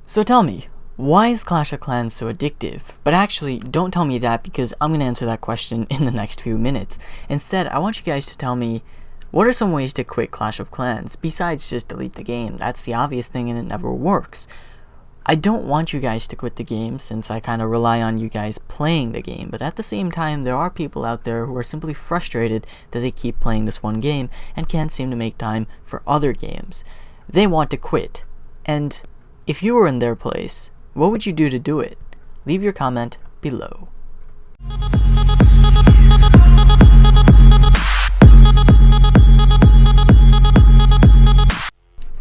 So tell me, why is Clash of Clans so addictive? But actually, don't tell me that because I'm going to answer that question in the next few minutes. Instead, I want you guys to tell me, what are some ways to quit Clash of Clans besides just delete the game? That's the obvious thing and it never works. I don't want you guys to quit the game since I kind of rely on you guys playing the game, but at the same time, there are people out there who are simply frustrated that they keep playing this one game and can't seem to make time for other games. They want to quit. And if you were in their place, what would you do to do it? Leave your comment below.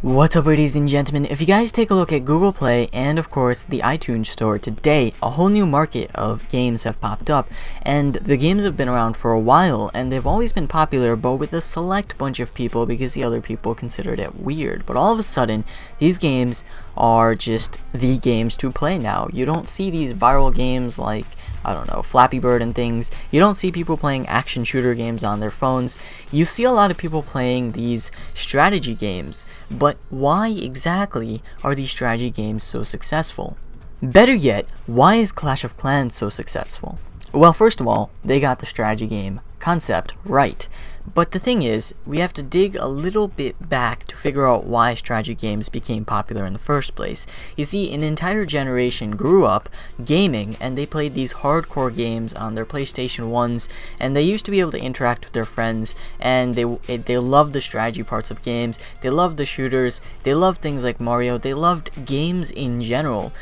What's up, ladies and gentlemen? If you guys take a look at Google Play and of course the iTunes store today, a whole new market of games have popped up, and the games have been around for a while and they've always been popular, but with a select bunch of people because the other people considered it weird. But all of a sudden, these games are just the games to play now. You don't see these viral games like, I don't know, Flappy Bird and things. You don't see people playing action shooter games on their phones. You see a lot of people playing these strategy games, but why exactly are these strategy games so successful? Better yet, why is Clash of Clans so successful? Well, first of all, they got the strategy game concept right. But the thing is, we have to dig a little bit back to figure out why strategy games became popular in the first place. You see, an entire generation grew up gaming and they played these hardcore games on their PlayStation 1s, and they used to be able to interact with their friends, and they loved the strategy parts of games, they loved the shooters, they loved things like Mario, they loved games in general.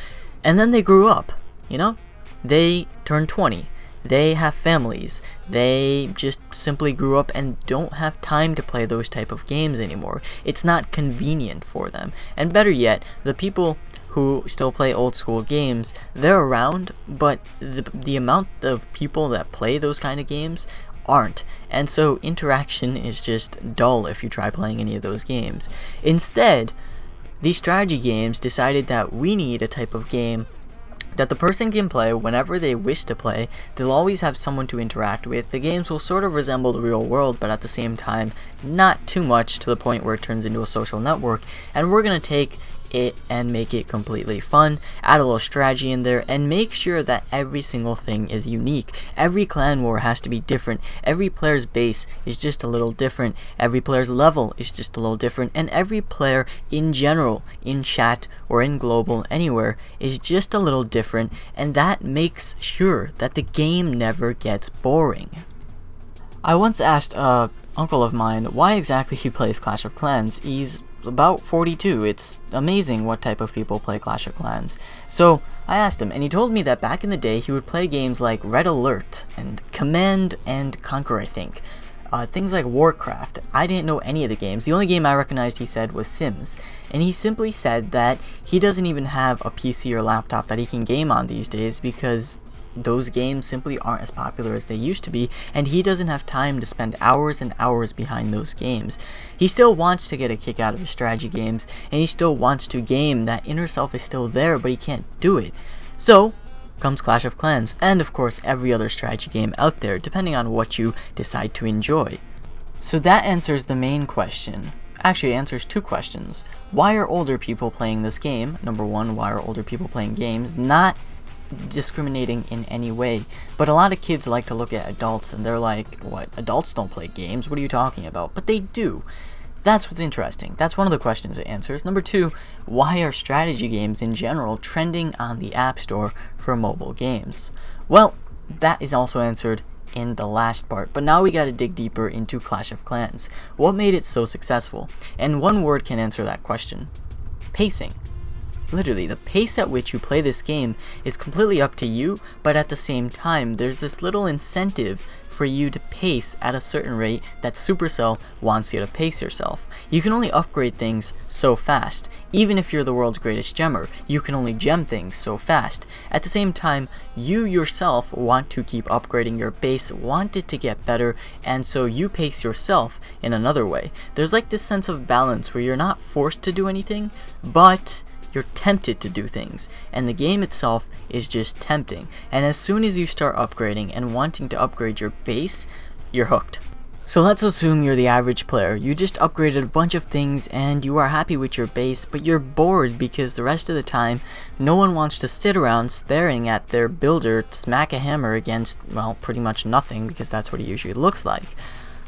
And then they grew up, you know? They turned 20. They have families. They just simply grew up and don't have time to play those type of games anymore. It's not convenient for them. And better yet, the people who still play old school games, they're around, but the amount of people that play those kind of games aren't. And so interaction is just dull if you try playing any of those games. Instead, these strategy games decided that we need a type of game that the person can play whenever they wish to play. They'll always have someone to interact with. The games will sort of resemble the real world, but at the same time, not too much to the point where it turns into a social network. And we're going to take it and make it completely fun, add a little strategy in there, and make sure that every single thing is unique. Every clan war has to be different. Every player's base is just a little different. Every player's level is just a little different. And every player in general, in chat or in global, anywhere, is just a little different. And that makes sure that the game never gets boring. I once asked a uncle of mine why exactly he plays Clash of Clans. He's about 42. It's amazing what type of people play Clash of Clans. So I asked him, and he told me that back in the day he would play games like Red Alert and Command and Conquer, I think. Things like Warcraft. I didn't know any of the games. The only game I recognized, he said, was Sims. And he simply said that he doesn't even have a PC or laptop that he can game on these days because those games simply aren't as popular as they used to be, and he doesn't have time to spend hours and hours behind those games. He still wants to get a kick out of his strategy games, and he still wants to game. That inner self is still there, but he can't do it. So comes Clash of Clans, and of course every other strategy game out there, depending on what you decide to enjoy. So that answers the main question. Actually, it answers two questions. Why are older people playing this game? Number one, why are older people playing games? Not discriminating in any way, but a lot of kids like to look at adults and they're like, what, adults don't play games, what are you talking about? But they do. That's what's interesting. That's one of the questions it answers. Number two, why are strategy games in general trending on the App Store for mobile games? Well, that is also answered in the last part, but now we gotta dig deeper into Clash of Clans. What made it so successful? And one word can answer that question: pacing. Literally, the pace at which you play this game is completely up to you, but at the same time, there's this little incentive for you to pace at a certain rate that Supercell wants you to pace yourself. You can only upgrade things so fast. Even if you're the world's greatest gemmer, you can only gem things so fast. At the same time, you yourself want to keep upgrading your base, want it to get better, and so you pace yourself in another way. There's like this sense of balance where you're not forced to do anything, but you're tempted to do things, and the game itself is just tempting. And as soon as you start upgrading and wanting to upgrade your base, you're hooked. So let's assume you're the average player. You just upgraded a bunch of things and you are happy with your base, but you're bored because the rest of the time no one wants to sit around staring at their builder smack a hammer against, well, pretty much nothing, because that's what it usually looks like.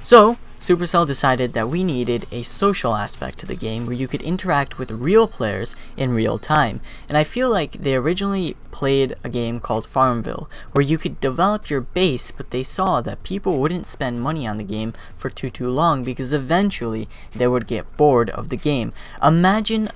So Supercell decided that we needed a social aspect to the game where you could interact with real players in real time. And I feel like they originally played a game called Farmville, where you could develop your base, but they saw that people wouldn't spend money on the game for too long because eventually they would get bored of the game. Imagine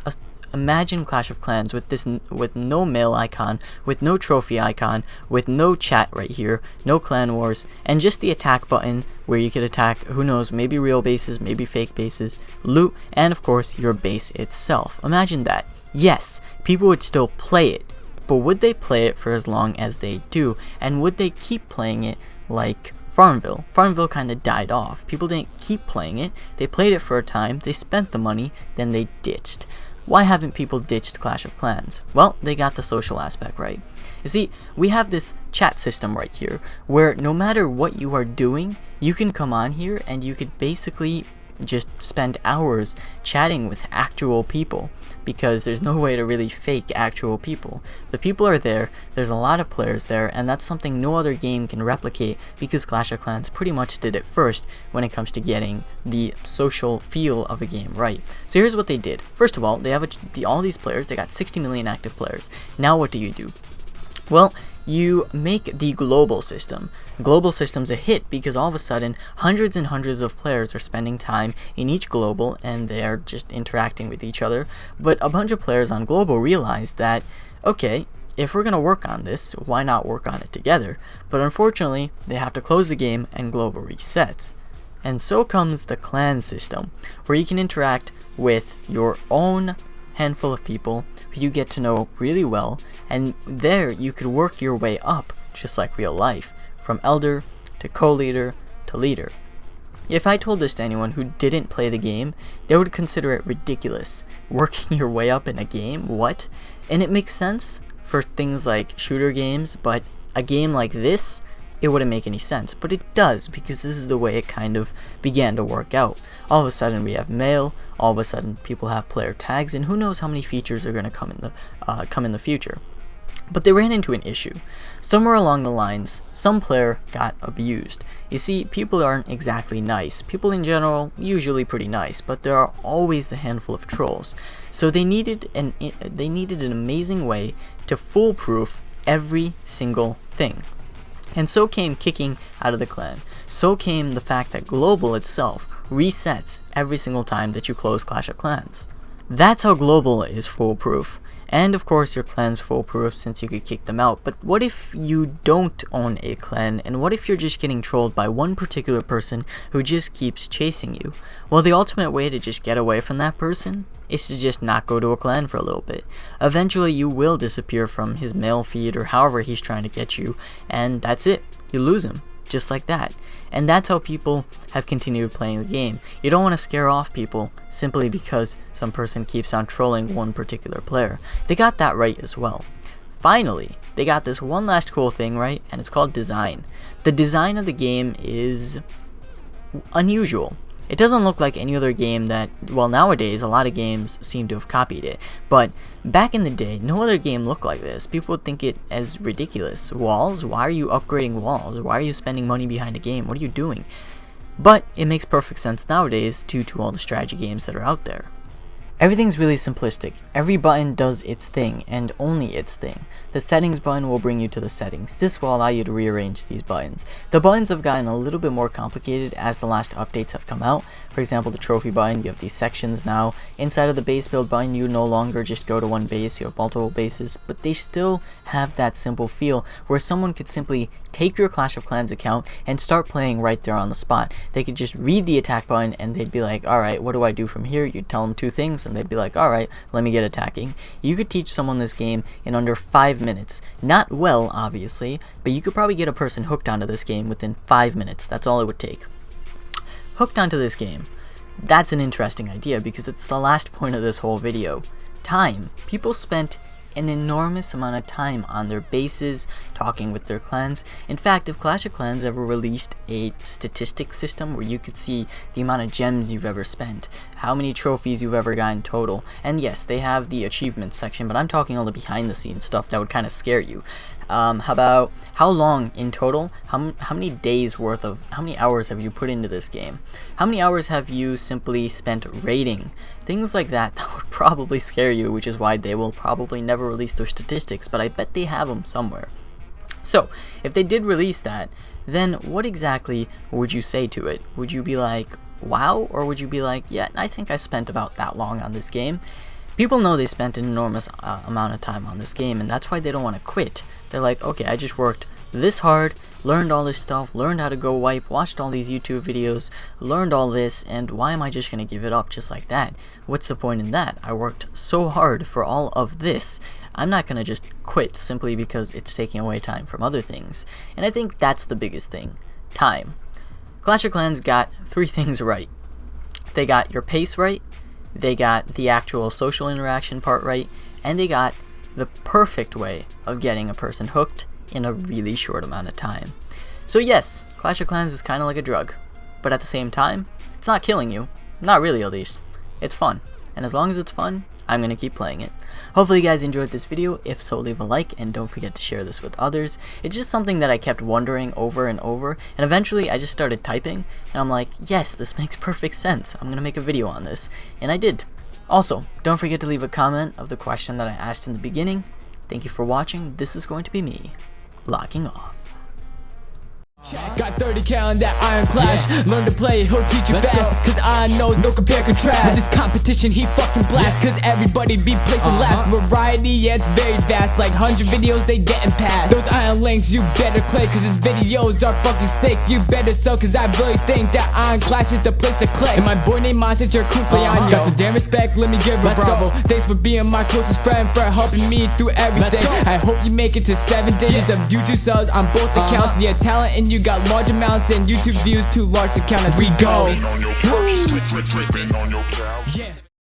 Clash of Clans with no mail icon, with no trophy icon, with no chat right here, no clan wars, and just the attack button where you could attack, who knows, maybe real bases, maybe fake bases, loot, and of course your base itself. Imagine that. Yes, people would still play it, but would they play it for as long as they do, and would they keep playing it like Farmville? Farmville kind of died off. People didn't keep playing it. They played it for a time, they spent the money, then they ditched. Why haven't people ditched Clash of Clans? Well, they got the social aspect right. You see, we have this chat system right here, where no matter what you are doing, you can come on here and you could basically just spend hours chatting with actual people, because there's no way to really fake actual people. The people are there, there's a lot of players there, and that's something no other game can replicate, because Clash of Clans pretty much did it first when it comes to getting the social feel of a game right. So here's what they did. First of all, they have all these players, they got 60 million active players. Now what do? Well, you make the global system. Global system's a hit because all of a sudden hundreds and hundreds of players are spending time in each global and they're just interacting with each other. But a bunch of players on global realized that, okay, if we're gonna work on this, why not work on it together? But unfortunately, they have to close the game and global resets. And so comes the clan system, where you can interact with your own handful of people who you get to know really well, and there you could work your way up just like real life, from elder to co-leader to leader. If I told this to anyone who didn't play the game, they would consider it ridiculous. Working your way up in a game? What? And it makes sense for things like shooter games, but a game like this, it wouldn't make any sense. But it does, because this is the way it kind of began to work out. All of a sudden we have mail, all of a sudden people have player tags, and who knows how many features are going to come in the future. But they ran into an issue. Somewhere along the lines, some player got abused. You see, people aren't exactly nice. People in general, usually pretty nice, but there are always the handful of trolls. So they needed an amazing way to foolproof every single thing. And so came kicking out of the clan. So came the fact that global itself resets every single time that you close Clash of Clans. That's how global is foolproof. And of course your clan's foolproof since you could kick them out. But what if you don't own a clan, and what if you're just getting trolled by one particular person who just keeps chasing you? Well, the ultimate way to just get away from that person is to just not go to a clan for a little bit. Eventually you will disappear from his mail feed or however he's trying to get you, and that's it. You lose him. Just like that. And that's how people have continued playing the game. You don't want to scare off people simply because some person keeps on trolling one particular player. They got that right as well. Finally, they got this one last cool thing right, and it's called design. The design of the game is unusual. It doesn't look like any other game that, well, nowadays a lot of games seem to have copied it, but back in the day, no other game looked like this. People would think it as ridiculous. Walls? Why are you upgrading walls? Why are you spending money behind a game? What are you doing? But it makes perfect sense nowadays due to all the strategy games that are out there. Everything's really simplistic. Every button does its thing, and only its thing. The settings button will bring you to the settings. This will allow you to rearrange these buttons. The buttons have gotten a little bit more complicated as the last updates have come out. For example, the trophy button, you have these sections now. Inside of the base build button, you no longer just go to one base, you have multiple bases, but they still have that simple feel where someone could simply take your Clash of Clans account and start playing right there on the spot. They could just read the attack button and they'd be like, alright, what do I do from here? You'd tell them two things and they'd be like, alright, let me get attacking. You could teach someone this game in under 5 minutes. Not well, obviously, but you could probably get a person hooked onto this game within 5 minutes. That's all it would take. Hooked onto this game. That's an interesting idea because it's the last point of this whole video. Time. People spent an enormous amount of time on their bases, talking with their clans. In fact, if Clash of Clans ever released a statistics system where you could see the amount of gems you've ever spent, how many trophies you've ever gotten total, and yes, they have the achievements section, but I'm talking all the behind the scenes stuff that would kind of scare you. How about how long in total, how many days worth of, how many hours have you put into this game? How many hours have you simply spent raiding? Things like that would probably scare you, which is why they will probably never release their statistics, but I bet they have them somewhere. So, if they did release that, then what exactly would you say to it? Would you be like, wow? Or would you be like, yeah, I think I spent about that long on this game? People know they spent an enormous amount of time on this game, and that's why they don't want to quit. They're like, okay, I just worked this hard, learned all this stuff, learned how to go wipe, watched all these YouTube videos, learned all this, and why am I just going to give it up just like that? What's the point in that? I worked so hard for all of this. I'm not going to just quit simply because it's taking away time from other things. And I think that's the biggest thing. Time. Clash of Clans got 3 things right. They got your pace right, they got the actual social interaction part right, and they got the perfect way of getting a person hooked in a really short amount of time. So yes, Clash of Clans is kind of like a drug, but at the same time, it's not killing you. Not really, at least. It's fun, and as long as it's fun, I'm going to keep playing it. Hopefully you guys enjoyed this video. If so, leave a like, and don't forget to share this with others. It's just something that I kept wondering over and over, and eventually I just started typing, and I'm like, yes, this makes perfect sense. I'm going to make a video on this, and I did. Also, don't forget to leave a comment of the question that I asked in the beginning. Thank you for watching. This is going to be me, locking off. Got 30K on that I.O.N.C.L.A.S.H. Learn to play, he'll teach you fast. Cause I know no compare contrast. With this competition he fucking blast. Cause everybody be placing last. Variety, yeah, it's very vast. Like 100 videos they getting past. Those I.O.N links you better click. Cause his videos are fucking sick. You better sell cause I really think that I.O.N.C.L.A.S.H is the place to click. And my boy named Monster Kumpleaños. Got some damn respect, let me give a bravo. Thanks for being my closest friend, for helping me through everything. I hope you make it to 7 digits of YouTube subs on both accounts. Yeah, talent and you got large amounts and YouTube views too large to count as we go. Yeah.